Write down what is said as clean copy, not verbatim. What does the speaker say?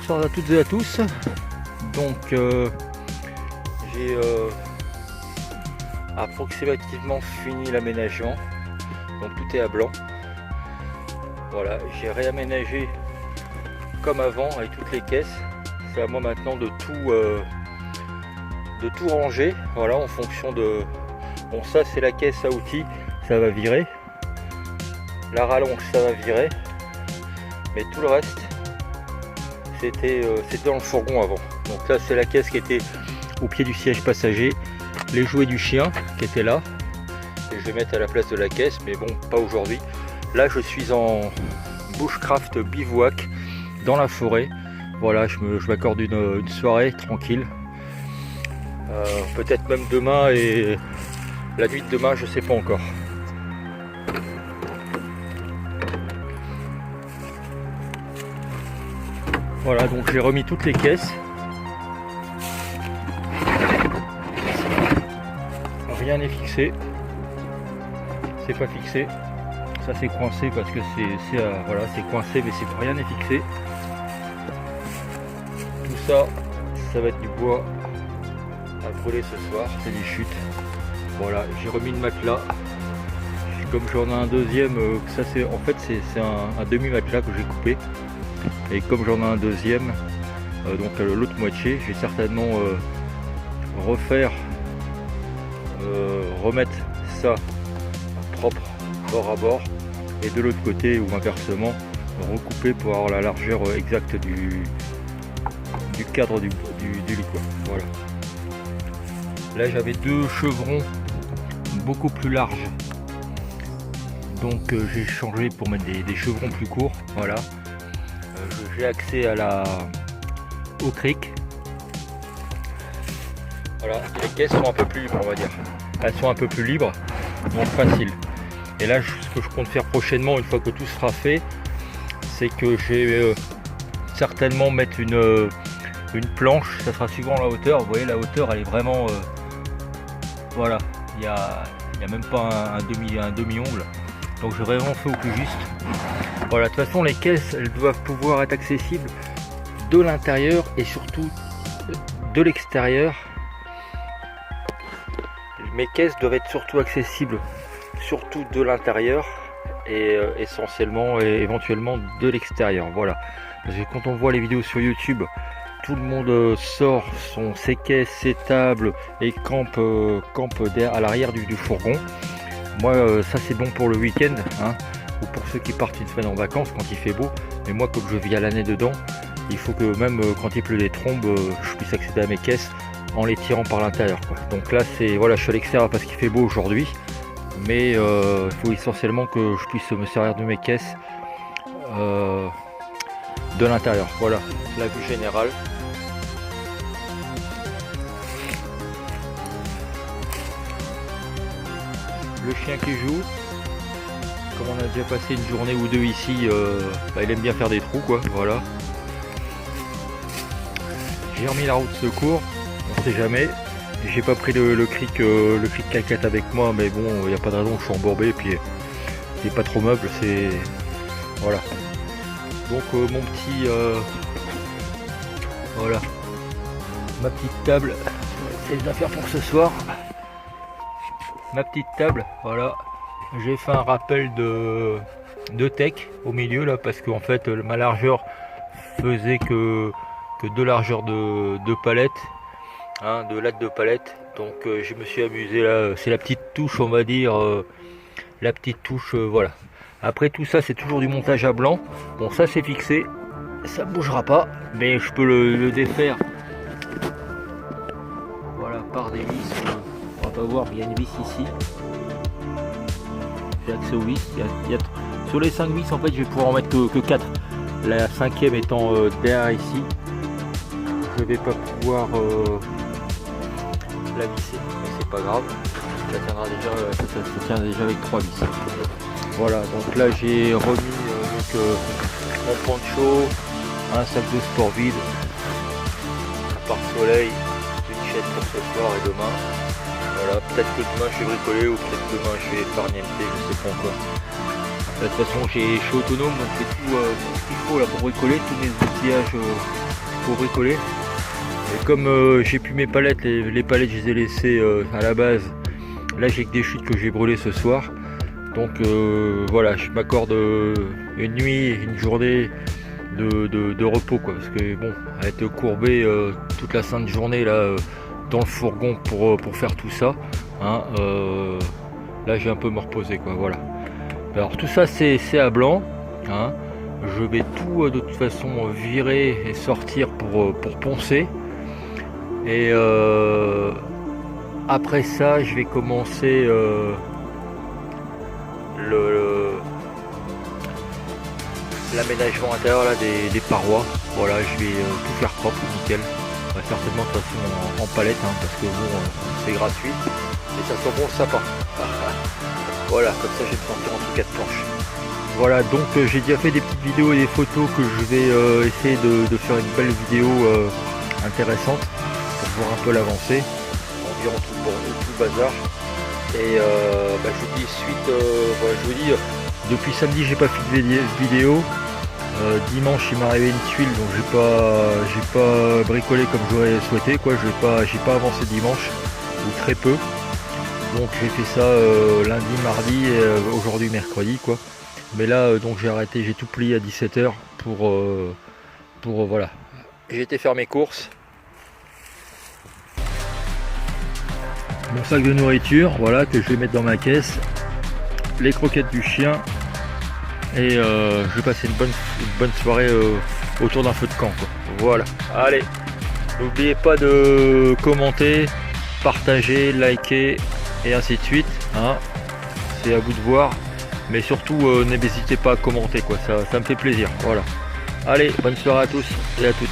bonsoir à toutes et à tous. Donc j'ai approximativement fini l'aménagement. Donc tout est à blanc. Voilà, j'ai réaménagé comme avant avec toutes les caisses. C'est à moi maintenant de tout ranger. Voilà, en fonction de... Bon, ça c'est la caisse à outils, ça va virer. La rallonge, ça va virer. Mais tout le reste, c'était dans le fourgon avant. Donc là c'est la caisse qui était au pied du siège passager, les jouets du chien qui étaient là, et je vais mettre à la place de la caisse, mais bon, pas aujourd'hui. Là je suis en bushcraft bivouac dans la forêt. Voilà, je m'accorde une soirée tranquille, peut-être même demain, et la nuit de demain je sais pas encore. Voilà, donc j'ai remis toutes les caisses. Rien n'est fixé. C'est pas fixé. Ça c'est coincé parce que voilà, c'est coincé, mais rien n'est fixé. Tout ça, ça va être du bois à brûler ce soir. C'est des chutes. Voilà, j'ai remis le matelas. Comme j'en ai un deuxième, ça c'est en fait c'est un demi-matelas que j'ai coupé. Et comme j'en ai un deuxième, donc l'autre moitié, je vais certainement remettre ça propre bord à bord, et de l'autre côté, ou inversement, recouper pour avoir la largeur exacte du cadre du lit, quoi. Voilà. Là j'avais deux chevrons beaucoup plus larges, donc j'ai changé pour mettre des chevrons plus courts. Voilà. J'ai accès au cric. Voilà, les caisses sont un peu plus libres, on va dire. Elles sont un peu plus libres, donc facile. Et là, ce que je compte faire prochainement, une fois que tout sera fait, c'est que je vais certainement mettre une planche. Ça sera suivant la hauteur. Vous voyez, la hauteur, elle est vraiment... voilà, il y a même pas un demi-ongle. Donc j'ai vraiment fait au plus juste. Voilà, de toute façon les caisses, elles doivent pouvoir être accessibles de l'intérieur et surtout de l'extérieur. Mes caisses doivent être surtout accessibles surtout de l'intérieur et essentiellement et éventuellement de l'extérieur. Voilà, parce que quand on voit les vidéos sur YouTube, tout le monde sort ses caisses, ses tables et campe à l'arrière du fourgon. Moi ça c'est bon pour le week-end, hein, ou pour ceux qui partent une semaine en vacances quand il fait beau. Mais moi, comme je vis à l'année dedans, il faut que même quand il pleut des trombes, je puisse accéder à mes caisses en les tirant par l'intérieur, quoi. Donc là c'est voilà, je suis à l'extérieur parce qu'il fait beau aujourd'hui, mais il faut essentiellement que je puisse me servir de mes caisses de l'intérieur. Voilà la vue générale. Le chien qui joue, comme on a déjà passé une journée ou deux ici, il aime bien faire des trous, quoi. Voilà. J'ai remis la roue de secours, on sait jamais. J'ai pas pris le cric 4x4 avec moi, mais bon, il n'y a pas de raison, je suis embourbé, et puis c'est pas trop meuble, c'est... Voilà. Donc mon petit... voilà. Ma petite table, c'est les affaires pour ce soir. Ma petite table, voilà. J'ai fait un rappel de tech au milieu là, parce qu'en fait ma largeur faisait que 2 largeurs de palette, hein, de lattes de palette. Donc je me suis amusé là, c'est la petite touche, on va dire, la petite touche, voilà. Après tout ça c'est toujours du montage à blanc. Bon, ça c'est fixé, ça bougera pas, mais je peux le défaire, voilà, par des vis. On va voir, il y a une vis ici. J'ai accès aux vis. Sur les 5 vis, en fait, je vais pouvoir en mettre que 4. La 5e étant derrière ici. Je vais pas pouvoir la visser, mais c'est pas grave. Ça tiendra déjà, ça tient déjà avec 3 vis. Voilà, donc là j'ai remis mon poncho, un sac de sport vide, un pare-soleil, une chaise pour ce soir et demain. Voilà, peut-être que demain je vais bricoler, ou peut-être que demain je vais épargner, je sais pas encore. De toute façon je suis autonome, donc j'ai tout ce qu'il faut là pour bricoler, tous mes outillages faut bricoler. Et comme j'ai plus mes palettes, les palettes je les ai laissées à la base. Là j'ai que des chutes que j'ai brûlées ce soir. Donc voilà, je m'accorde une nuit, une journée de repos quoi, parce que bon, à être courbé toute la sainte journée là dans le fourgon pour faire tout ça, hein, là j'ai un peu me reposer quoi, voilà. Alors tout ça c'est à blanc, hein. Je vais tout de toute façon virer et sortir pour poncer, et après ça je vais commencer l'aménagement intérieur là, des parois. Voilà, je vais tout faire propre, nickel. Certainement de toute façon en palette, hein, parce que bon, c'est gratuit et ça sent bon le sapin. Voilà, comme ça je vais me sentir en tout cas de planche. Voilà, donc j'ai déjà fait des petites vidéos et des photos que je vais essayer de faire une belle vidéo intéressante pour voir un peu l'avancée, environ tout le bazar. Et je vous dis suite, voilà, je vous dis depuis samedi j'ai pas fait de vidéo. Dimanche il m'est arrivé une tuile, donc j'ai pas bricolé comme j'aurais souhaité quoi. J'ai pas avancé dimanche, ou très peu. Donc j'ai fait ça lundi, mardi et aujourd'hui mercredi quoi. Mais là donc j'ai arrêté, j'ai tout plié à 17h pour voilà. J'ai été faire mes courses. Mon sac de nourriture, voilà, que je vais mettre dans ma caisse. Les croquettes du chien. Et je vais passer une bonne soirée autour d'un feu de camp quoi. Voilà, allez, n'oubliez pas de commenter, partager, liker et ainsi de suite, hein. C'est à vous de voir, mais surtout n'hésitez pas à commenter quoi, ça me fait plaisir. Voilà, allez, bonne soirée à tous et à toutes.